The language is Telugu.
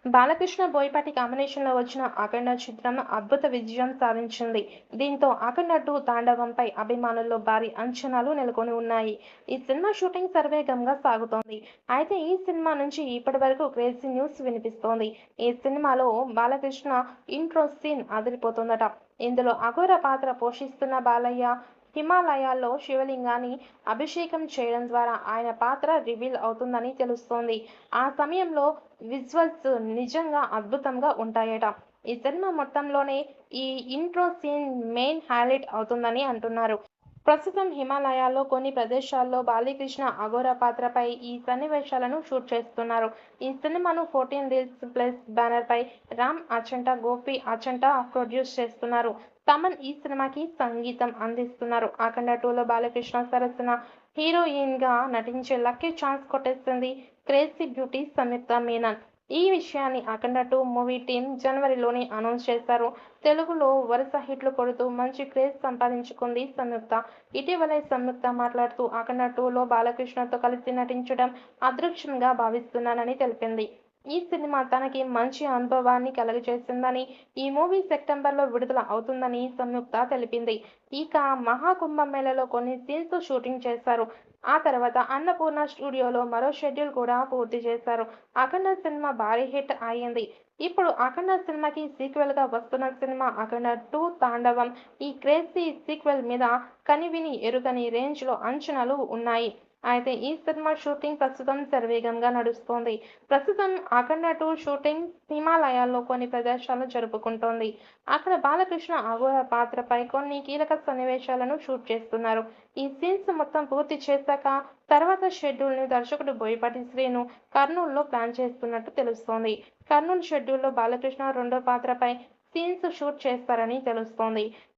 బాలకృష్ణ, బోయపాటి కాంబినేషన్‌లో వచ్చిన 'అఖండ' చిత్రం అద్భుత విజయం సాధించింది. దీంతో 'అఖండ 2' తాండవంపై అభిమానుల్లో భారీ అంచనాలు నెలకొని ఉన్నాయి. ఈ సినిమా షూటింగ్ శరవేగంగా సాగుతోంది. అయితే ఈ సినిమా నుంచి ఇప్పటివరకు క్రేజీ న్యూస్ వినిపిస్తోంది. ఈ సినిమాలో బాలకృష్ణ ఇంట్రో సీన్ అదిరిపోతోందట. ఇందులో అఘోర పాత్ర పోషిస్తున్న బాలయ్య హిమాలయాల్లో శివలింగాన్ని అభిషేకం చేయడం ద్వారా ఆయన పాత్ర రివీల్ అవుతుందని తెలుస్తోంది. ఆ సమయంలో విజువల్స్ నిజంగా అద్భుతంగా ఉంటాయట. ఈ సినిమా మొత్తంలోనే ఈ ఇంట్రో సీన్ మెయిన్ హైలైట్ అవుతుందని అంటున్నారు. ప్రస్తుతం హిమాలయాల్లో కొన్ని ప్రదేశాల్లో బాలకృష్ణ అఘోర పాత్రపై ఈ సన్నివేశాలను షూట్ చేస్తున్నారు. ఈ సినిమాను 14 రీల్స్ ప్లస్ బ్యానర్‌పై రామ్ అచంట, గోపి అచంట ప్రొడ్యూస్ చేస్తున్నారు. తమన్ ఈ సినిమాకి సంగీతం అందిస్తున్నారు. 'అఖండ 2'లో బాలకృష్ణ సరసన హీరోయిన్‌గా నటించే లక్కీ ఛాన్స్ కొట్టేసింది క్రేజీ బ్యూటీ సంయుక్త మీనన్. ఈ విషయాన్ని 'అఖండ 2' మూవీ టీమ్ జనవరిలోనే అనౌన్స్ చేశారు. తెలుగులో వరుస హిట్లు కొడుతూ మంచి క్రేజ్ సంపాదించుకుంది సంయుక్త. ఇటీవలే సంయుక్త మాట్లాడుతూ 'అఖండ 2'లో బాలకృష్ణతో కలిసి నటించడం అదృష్టంగా భావిస్తున్నానని తెలిపింది. ఈ సినిమా తనకి మంచి అనుభవాన్ని కలుగజేసిందని, ఈ మూవీ సెప్టెంబర్‌లో విడుదల అవుతుందని సంయుక్త తెలిపింది. ఇక మహాకుంభమేళలో కొన్ని సీన్స్ షూటింగ్ చేశారు. ఆ తర్వాత అన్నపూర్ణ స్టూడియోలో మరో షెడ్యూల్ కూడా పూర్తి చేశారు. 'అఖండ' సినిమా భారీ హిట్ అయింది. ఇప్పుడు 'అఖండ' సినిమాకి సీక్వెల్‌గా వస్తున్న సినిమా 'అఖండ 2 తాండవం'. ఈ క్రేజీ సీక్వెల్ మీద కనీవినీ ఎరుగని రేంజ్‌లో అంచనాలు ఉన్నాయి. అయితే ఈ సినిమా షూటింగ్ ప్రస్తుతం శరవేగంగా నడుస్తోంది. ప్రస్తుతం 'అఖండ 2' షూటింగ్ హిమాలయాల్లో కొన్ని ప్రదేశాల్లో జరుపుకుంటోంది. అక్కడ బాలకృష్ణ అఘోర పాత్రపై కొన్ని కీలక సన్నివేశాలను షూట్ చేస్తున్నారు. ఈ సీన్స్ మొత్తం పూర్తి చేశాక తర్వాత షెడ్యూల్‌ని దర్శకుడు బోయపాటి శ్రీను కర్నూలులో ప్లాన్ చేస్తున్నట్టు తెలుస్తోంది. కర్నూలు షెడ్యూల్‌లో బాలకృష్ణ రెండో పాత్రపై సీన్స్ షూట్ చేస్తారని తెలుస్తోంది.